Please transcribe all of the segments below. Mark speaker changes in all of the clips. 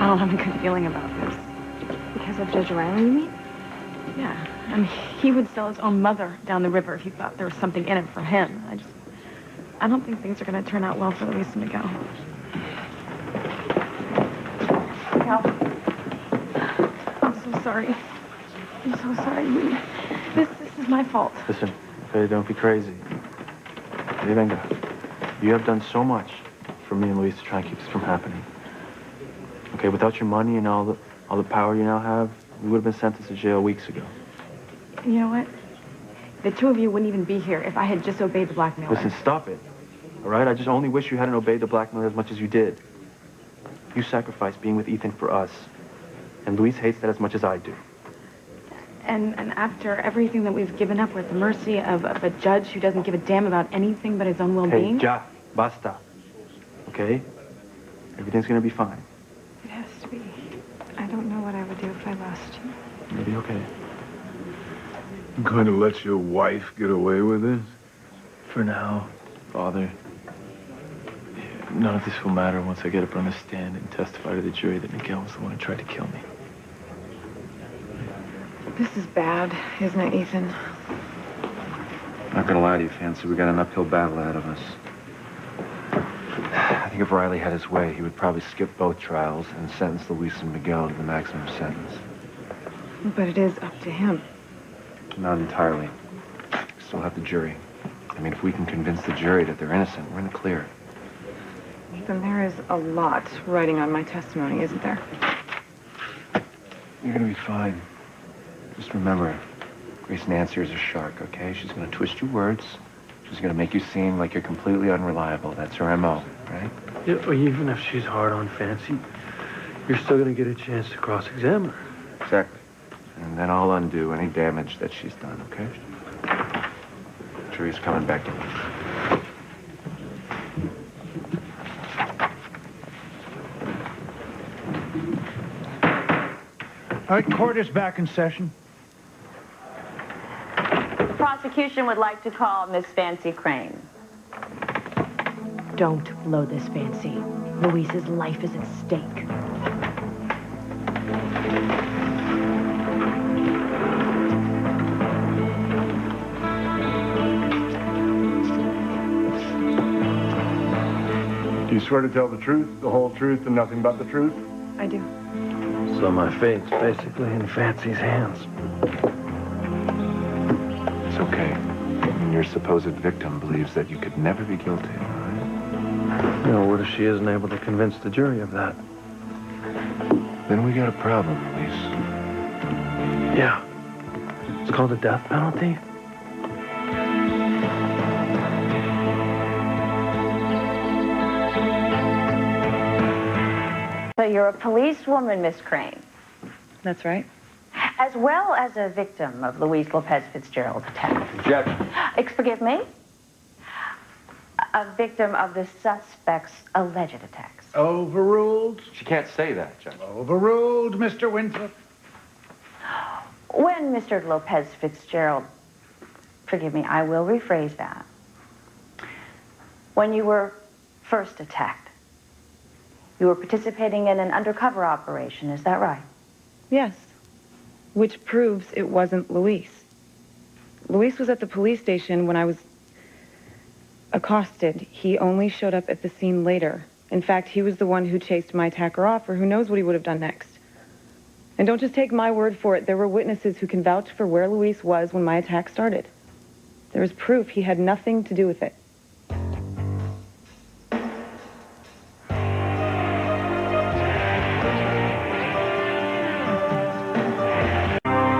Speaker 1: I don't have a good feeling about this.
Speaker 2: Because of Judge Riley, you mean?
Speaker 1: Yeah, I mean, he would sell his own mother down the river if he thought there was something in it for him. I don't think things are going to turn out well for Luis and Miguel. Miguel, I'm so sorry. I'm so sorry. This is my fault.
Speaker 3: Listen, okay, don't be crazy. Hey, venga. You have done so much for me and Luis to try and keep this from happening. Okay, without your money and all the power you now have, we would have been sentenced to jail weeks ago.
Speaker 1: You know what? The two of you wouldn't even be here if I had just obeyed the blackmailer.
Speaker 3: Listen, stop it. All right? I just only wish you hadn't obeyed the blackmailer as much as you did. You sacrificed being with Ethan for us. And Luis hates that as much as I do.
Speaker 1: And after everything that we've given up, we're at the mercy of a judge who doesn't give a damn about anything but his own well-being.
Speaker 3: Hey, ya, basta. Okay? Everything's gonna be fine.
Speaker 2: It has to be. I don't know what I would do if I lost you.
Speaker 3: You'll be okay.
Speaker 4: You going to let your wife get away with this?
Speaker 3: For now, Father. None of this will matter once I get up on the stand and testify to the jury that Miguel was the one who tried to kill me.
Speaker 2: This is bad, isn't it, Ethan?
Speaker 5: Not gonna lie to you, Fancy, we got an uphill battle ahead of us. I think if Riley had his way, he would probably skip both trials and sentence Luis and Miguel to the maximum sentence.
Speaker 2: But it is up to him.
Speaker 5: Not entirely. We still have the jury. I mean, if we can convince the jury that they're innocent, we're in the clear.
Speaker 2: Ethan, there is a lot riding on my testimony, isn't there?
Speaker 5: You're gonna be fine. Just remember, Grace Nancy is a shark, okay? She's gonna twist your words. She's gonna make you seem like you're completely unreliable. That's her MO, right?
Speaker 3: Yeah, well, even if she's hard on Fancy, you're still gonna get a chance to cross-examine her.
Speaker 5: Exactly. And then I'll undo any damage that she's done, okay? Jury's coming back to me.
Speaker 6: All right, court is back in session.
Speaker 7: The prosecution would like to call Miss Fancy Crane.
Speaker 8: Don't blow this, Fancy. Luis's life is at stake.
Speaker 4: Do you swear to tell the truth, the whole truth, and nothing but the truth?
Speaker 2: I do.
Speaker 3: So my fate's basically in Fancy's hands.
Speaker 5: It's okay. Your supposed victim believes that you could never be guilty, all right?
Speaker 3: You know, what if she isn't able to convince the jury of that?
Speaker 5: Then we got a problem, Luis.
Speaker 3: Yeah. It's called the death penalty.
Speaker 7: So you're a policewoman, Miss Crane,
Speaker 2: That's right.
Speaker 7: as well as a victim of Luis Lopez Fitzgerald's attack.
Speaker 5: Objection.
Speaker 7: Forgive me? A victim of the suspect's alleged attacks.
Speaker 6: Overruled.
Speaker 5: She can't say that, Judge.
Speaker 6: Overruled, Mr. Winthrop.
Speaker 7: When Mr. Lopez Fitzgerald, forgive me, I will rephrase that. When you were first attacked, you were participating in an undercover operation, is that right?
Speaker 2: Yes. Which proves it wasn't Luis. Luis was at the police station when I was accosted. He only showed up at the scene later. In fact, he was the one who chased my attacker off, or who knows what he would have done next. And don't just take my word for it. There were witnesses who can vouch for where Luis was when my attack started. There is proof he had nothing to do with it.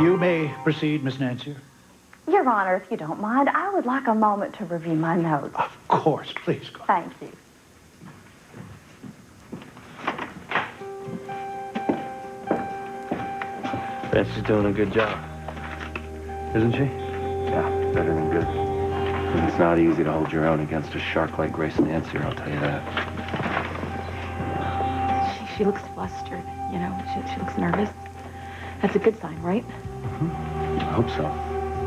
Speaker 6: You may proceed, Miss Nancy.
Speaker 7: Your Honor, if you don't mind, I would like a moment to review my notes.
Speaker 6: Of course, please go.
Speaker 7: Thank you.
Speaker 3: Fancy's doing a good job. Isn't she?
Speaker 5: Yeah, better than good. But it's not easy to hold your own against a shark like Grace Nancy, I'll tell you that.
Speaker 1: She looks flustered, you know. She looks nervous. That's a good sign, right?
Speaker 5: I hope so.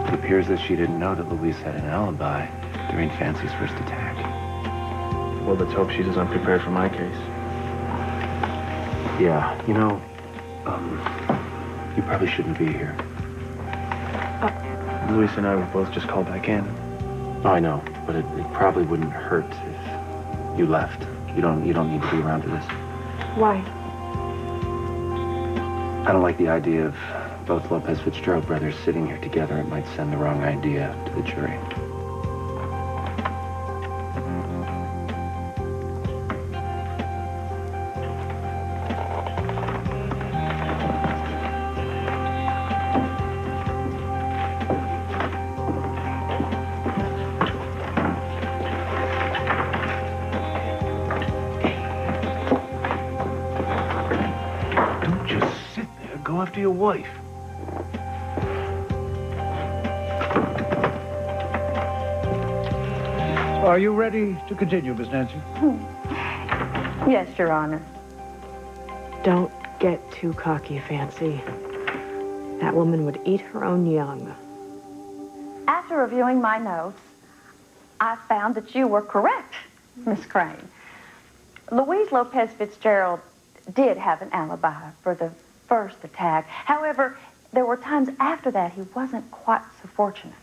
Speaker 5: It appears that she didn't know that Luis had an alibi during Fancy's first attack.
Speaker 3: Well, let's hope she's as unprepared for my case.
Speaker 5: Yeah, you know, you probably shouldn't be here.
Speaker 3: Luis and I would both just call back in.
Speaker 5: Oh, I know, but it probably wouldn't hurt if you left. You don't need to be around for this.
Speaker 1: Why?
Speaker 5: I don't like the idea of both Lopez Fitzgerald brothers sitting here together. It might send the wrong idea to the jury.
Speaker 6: Don't just sit there. Go after your wife. Are you ready to continue, Miss Nancy?
Speaker 7: Yes, Your Honor.
Speaker 8: Don't get too cocky, Fancy. That woman would eat her own young.
Speaker 7: After reviewing my notes, I found that you were correct, Miss Crane. Luis Lopez Fitzgerald did have an alibi for the first attack. However, there were times after that he wasn't quite so fortunate.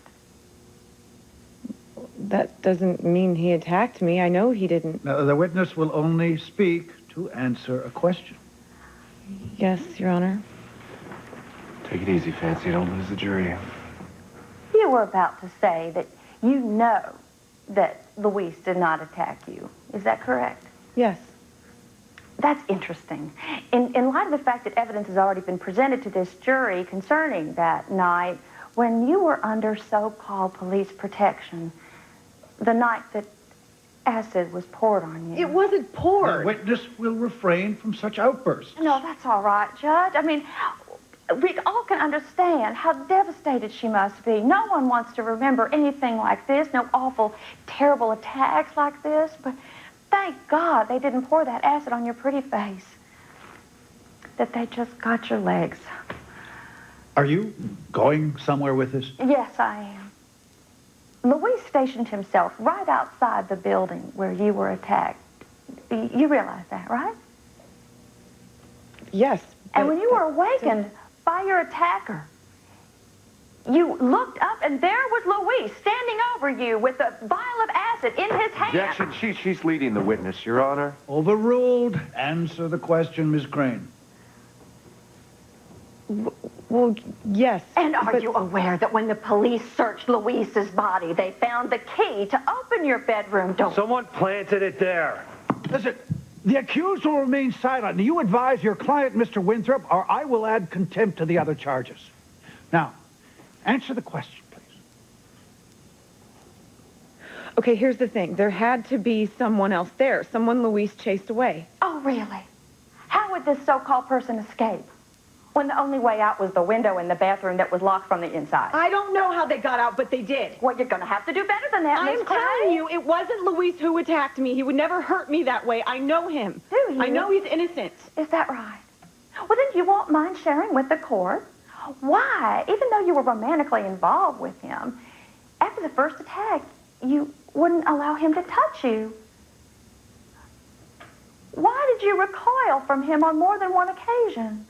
Speaker 2: That doesn't mean he attacked me. I know he didn't.
Speaker 6: Now, the witness will only speak to answer a question.
Speaker 2: Yes, Your Honor.
Speaker 5: Take it easy, Fancy. Don't lose the jury.
Speaker 7: You were about to say that you know that Luis did not attack you. Is that correct?
Speaker 2: Yes.
Speaker 7: That's interesting. In light of the fact that evidence has already been presented to this jury concerning that night when you were under so-called police protection, the night that acid was poured on you.
Speaker 8: It wasn't
Speaker 6: The
Speaker 8: poured.
Speaker 6: witness will refrain from such outbursts.
Speaker 7: No, that's all right, Judge. I mean, we all can understand how devastated she must be. No one wants to remember anything like this, no awful, terrible attacks like this, but thank God they didn't pour that acid on your pretty face. That they just got your legs.
Speaker 6: Are you going somewhere with this?
Speaker 7: Yes, I am. Luis stationed himself right outside the building where you were attacked. You realize that, right?
Speaker 2: Yes.
Speaker 7: And when you were awakened by your attacker, you looked up and there was Luis standing over you with a vial of acid in his hand.
Speaker 5: Objection. She's leading the witness, Your Honor.
Speaker 6: Overruled. Answer the question, Miss Crane.
Speaker 2: Well, yes.
Speaker 7: And are you aware that when the police searched Luis's body, they found the key to open your bedroom door?
Speaker 9: Someone planted it there.
Speaker 6: Listen, the accused will remain silent. You advise your client, Mr. Winthrop, or I will add contempt to the other charges. Now, answer the question, please.
Speaker 2: Okay, here's the thing. There had to be someone else there, someone Luis chased away.
Speaker 7: Oh, really? How would this so-called person escape when the only way out was the window in the bathroom that was locked from the inside?
Speaker 8: I don't know how they got out, but they did.
Speaker 7: Well, you're going to have to do better than that,
Speaker 8: I
Speaker 7: Miss
Speaker 8: am
Speaker 7: Crane.
Speaker 8: telling you, it wasn't Luis who attacked me. He would never hurt me that way. I know him.
Speaker 7: Do you?
Speaker 8: I know he's innocent.
Speaker 7: Is that right? Well, then you won't mind sharing with the court why, even though you were romantically involved with him, after the first attack, you wouldn't allow him to touch you. Why did you recoil from him on more than one occasion?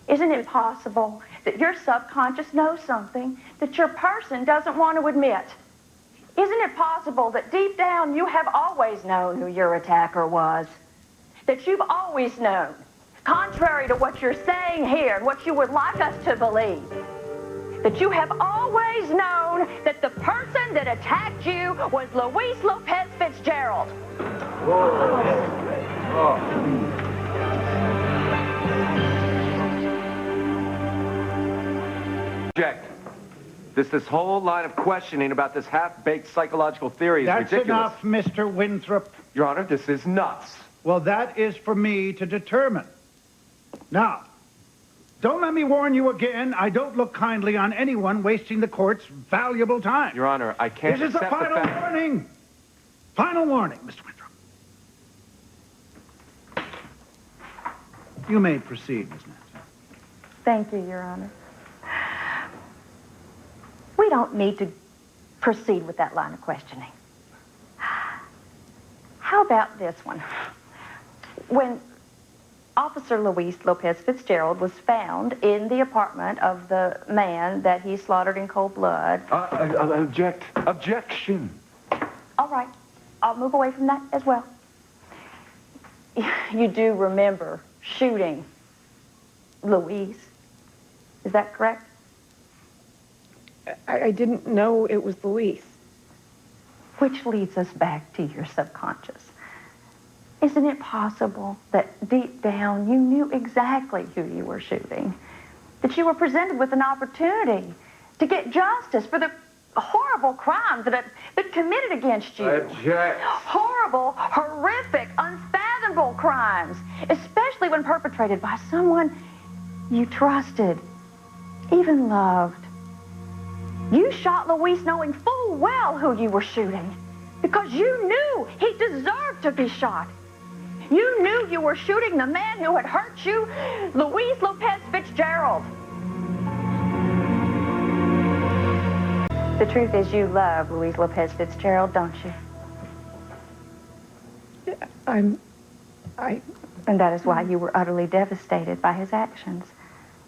Speaker 7: Isn't it possible that your subconscious knows something that your person doesn't want to admit? Isn't it possible that deep down you have always known who your attacker was? That you've always known, contrary to what you're saying here and what you would like us to believe, that you have always known that the person that attacked you was Luis Lopez Fitzgerald.
Speaker 5: Object. This whole line of questioning about this half-baked psychological theory is
Speaker 6: That's
Speaker 5: ridiculous.
Speaker 6: enough, Mr. Winthrop.
Speaker 5: Your Honor, this is nuts.
Speaker 6: Well, that is for me to determine. Now, don't let me warn you again. I don't look kindly on anyone wasting the court's valuable time.
Speaker 5: Your Honor, I can't
Speaker 6: This is the
Speaker 5: accept
Speaker 6: final
Speaker 5: fact.
Speaker 6: warning. Final warning, Mr. Winthrop. You may proceed, Ms. Nancy.
Speaker 7: Thank you, Your Honor. We don't need to proceed with that line of questioning. How about this one? When Officer Luis Lopez Fitzgerald was found in the apartment of the man that he slaughtered in cold blood.
Speaker 5: Objection.
Speaker 7: All right, I'll move away from that as well. You do remember shooting Luis, is that correct?
Speaker 2: I didn't know it was Luis.
Speaker 7: Which leads us back to your subconscious. Isn't it possible that deep down you knew exactly who you were shooting? That you were presented with an opportunity to get justice for the horrible crimes that have been committed against you.
Speaker 5: Object.
Speaker 7: Horrible, horrific, unfathomable crimes, especially when perpetrated by someone you trusted, even loved. You shot Luis knowing full well who you were shooting because you knew he deserved to be shot. You knew you were shooting the man who had hurt you, Luis Lopez Fitzgerald. The truth is you love Luis Lopez Fitzgerald, don't you?
Speaker 2: And
Speaker 7: that is why you were utterly devastated by his actions.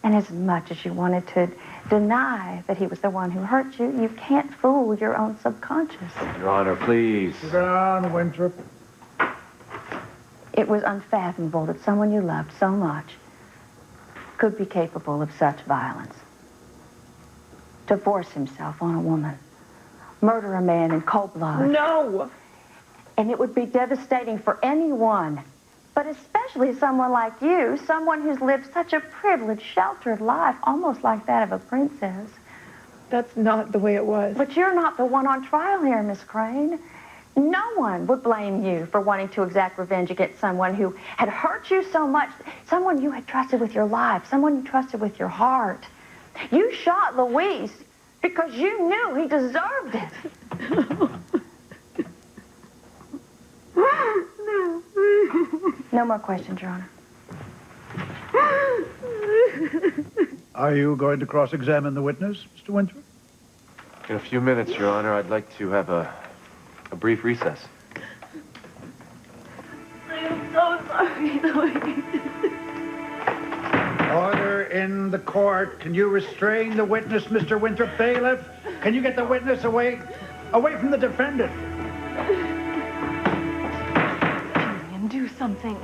Speaker 7: And as much as you wanted to deny that he was the one who hurt you, you can't fool your own subconscious.
Speaker 5: Your Honor, please.
Speaker 6: Sit down, Winthrop.
Speaker 7: It was unfathomable that someone you loved so much could be capable of such violence. To force himself on a woman, murder a man in cold blood.
Speaker 2: No!
Speaker 7: And it would be devastating for anyone, but especially someone like you, someone who's lived such a privileged, sheltered life, almost like that of a princess.
Speaker 2: That's not the way it was.
Speaker 7: But you're not the one on trial here, Miss Crane. No one would blame you for wanting to exact revenge against someone who had hurt you so much, someone you had trusted with your life, someone you trusted with your heart. You shot Luis because you knew he deserved it. No more questions, Your Honor.
Speaker 6: Are you going to cross-examine the witness, Mr. Winthrop?
Speaker 5: In a few minutes, Your Honor, I'd like to have a brief recess.
Speaker 1: I'm so sorry, Louis.
Speaker 6: Order in the court. Can you restrain the witness, Mr. Winthrop? Bailiff, can you get the witness away from the defendant?
Speaker 1: Julian, do something.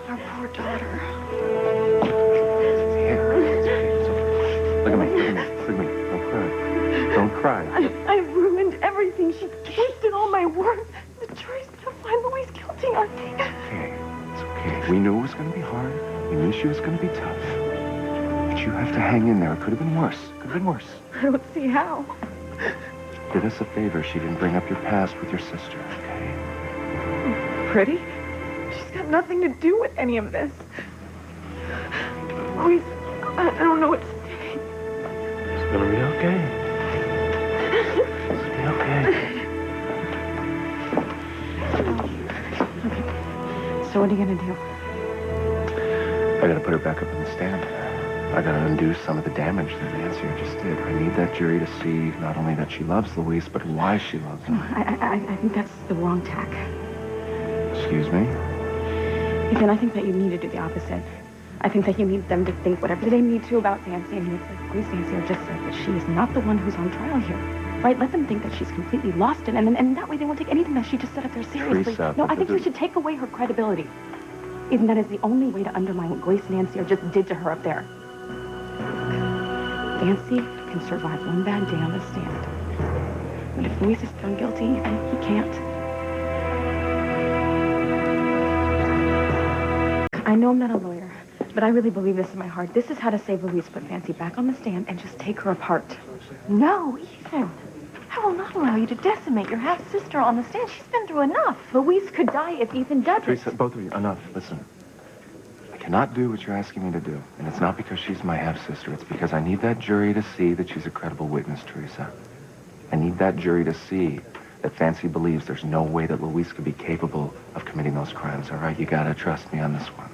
Speaker 1: Our poor daughter.
Speaker 5: Look at me. Don't cry.
Speaker 1: I've ruined everything. She twisted all my words. The jury's gonna find Louis guilty, aren't they?
Speaker 5: Okay, it's okay. We knew it was going to be hard. We knew she was going to be tough. But you have to hang in there. It could have been worse.
Speaker 1: I don't see how.
Speaker 5: Did us a favor. She didn't bring up your past with your sister, okay?
Speaker 2: Pretty? She's got nothing to do with any of this. Louis, I don't know what to say.
Speaker 3: It's gonna be okay. It's gonna be okay.
Speaker 1: So what are you gonna do?
Speaker 5: I gotta put her back up in the stand. I gotta undo some of the damage that Nancy just did. I need that jury to see not only that she loves Luis, but why she loves him.
Speaker 1: I think that's the wrong tack.
Speaker 5: Excuse me?
Speaker 1: Ethan, I think that you need to do the opposite. I think that you need them to think whatever they need to about Nancy, and Louis Nancy just said that she is not the one who's on trial here. Right? Let them think that she's completely lost it, and that way they won't take anything that she just said up there seriously.
Speaker 5: Teresa,
Speaker 1: No, I think you should take away her credibility. Ethan, that is the only way to undermine what Grace and Nancy just did to her up there. Nancy can survive one bad day on the stand. But if Luis is found guilty, then he can't. I know I'm not a lawyer, but I really believe this in my heart. This is how to save Luis. Put Nancy back on the stand and just take her apart. No, Ethan. I will not allow you to decimate your half-sister on the stand. She's been through enough. Luis could die if Ethan does it.
Speaker 5: Teresa, both of you, enough. Listen. I cannot do what you're asking me to do. And it's not because she's my half-sister. It's because I need that jury to see that she's a credible witness, Teresa. I need that jury to see that Fancy believes there's no way that Luis could be capable of committing those crimes, all right? You gotta trust me on this one.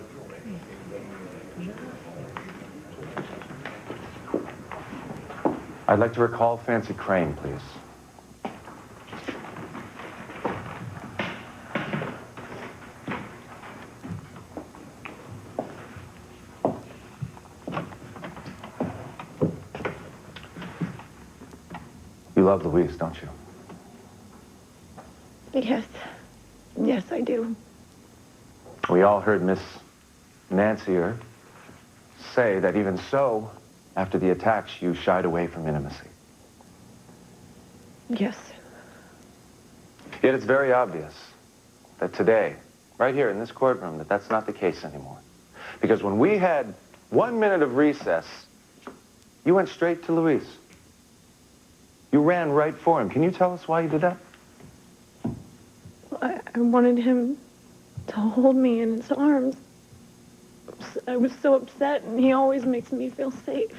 Speaker 5: I'd like to recall Fancy Crane, please. love Louise, don't you?
Speaker 8: Yes. Yes, I do.
Speaker 5: We all heard Miss Nancier say that even so, after the attacks, you shied away from intimacy.
Speaker 8: Yes.
Speaker 5: Yet it's very obvious that today, right here in this courtroom, that that's not the case anymore. Because when we had 1 minute of recess, you went straight to Luis. You ran right for him. Can you tell us why you did that?
Speaker 8: I wanted him to hold me in his arms. I was so upset, and he always makes me feel safe.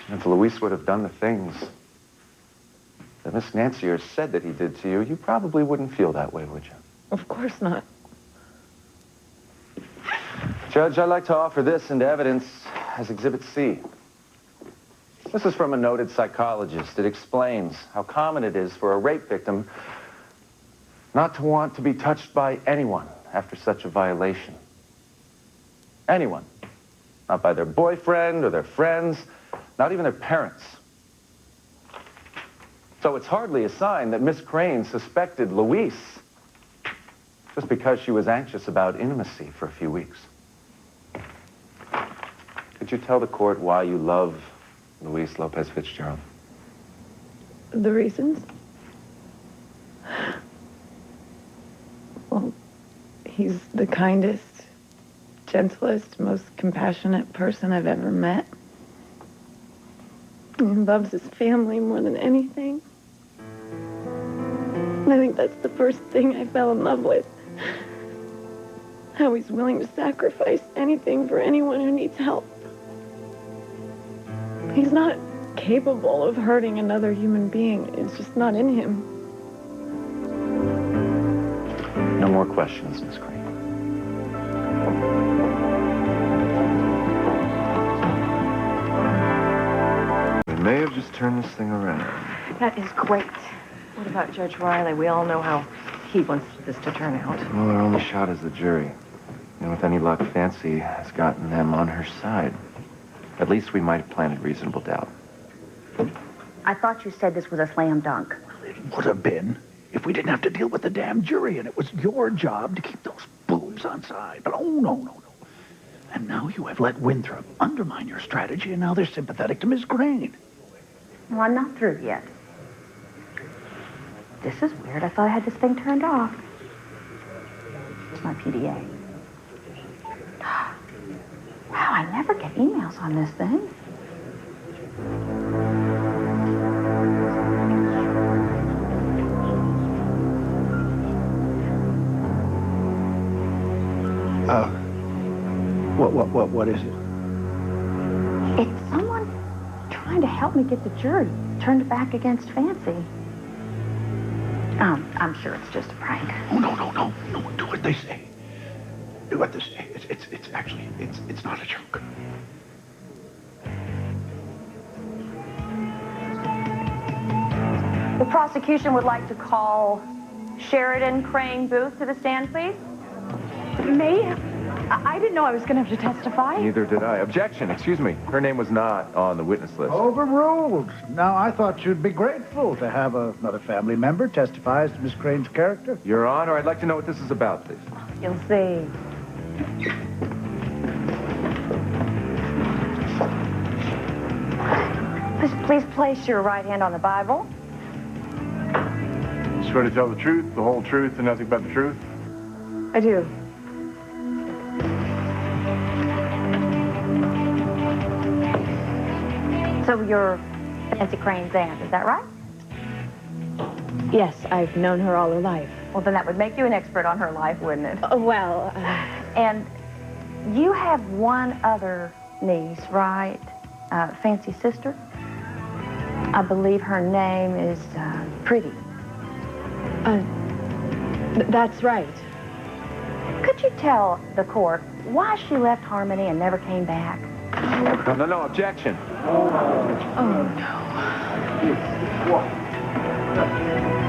Speaker 5: If Luis would have done the things that Miss Nancier said that he did to you, you probably wouldn't feel that way, would you?
Speaker 8: Of course not.
Speaker 5: Judge, I'd like to offer this into evidence as Exhibit C. This is from a noted psychologist. It explains how common it is for a rape victim not to want to be touched by anyone after such a violation. Anyone. Not by their boyfriend or their friends, not even their parents. So it's hardly a sign that Miss Crane suspected Luis just because she was anxious about intimacy for a few weeks. Could you tell the court why you love Luis Lopez Fitzgerald?
Speaker 8: The reasons? Well, he's the kindest, gentlest, most compassionate person I've ever met. He loves his family more than anything. And I think that's the first thing I fell in love with. How he's willing to sacrifice anything for anyone who needs help. He's not capable of hurting another human being. It's just not in him.
Speaker 5: No more questions, Miss Crane.
Speaker 3: We may have just turned this thing around.
Speaker 1: That is great. What about Judge Riley? We all know how he wants this to turn out.
Speaker 3: Well, our only shot is the jury. And with any luck, Fancy has gotten them on her side. At least we might have planted reasonable doubt.
Speaker 7: I thought you said this was a slam dunk.
Speaker 6: It would have been if we didn't have to deal with the damn jury, and it was your job to keep those boobs on side. But oh, no. And now you have let Winthrop undermine your strategy, and now they're sympathetic to Miss Crane.
Speaker 7: Well, I'm not through yet. This is weird. I thought I had this thing turned off. It's my PDA. Wow, I never get emails on this thing.
Speaker 6: What is it?
Speaker 7: It's someone trying to help me get the jury turned back against Fancy. I'm sure it's just a prank.
Speaker 6: Oh, no. Do what they say. Do what they say. It's actually, it's not a joke.
Speaker 7: The prosecution would like to call Sheridan Crane Booth to the stand, please.
Speaker 1: Me? I didn't know I was going to have to testify.
Speaker 5: Neither did I. Objection, excuse me. Her name was not on the witness list.
Speaker 6: Overruled. Now, I thought you'd be grateful to have another family member testify as to Miss Crane's character.
Speaker 5: Your Honor, I'd like to know what this is about, please.
Speaker 7: You'll see. Please place your right hand on the Bible.
Speaker 3: Swear to tell the truth, the whole truth, and nothing but the truth?
Speaker 1: I do.
Speaker 7: So you're Nancy Crane's aunt, is that right?
Speaker 8: Yes, I've known her all her life.
Speaker 7: Well, then that would make you an expert on her life, wouldn't it? And you have one other niece, right? Fancy's sister? I believe her name is Pretty.
Speaker 8: That's right.
Speaker 7: Could you tell the court why she left Harmony and never came back?
Speaker 5: No, objection.
Speaker 1: Oh, no.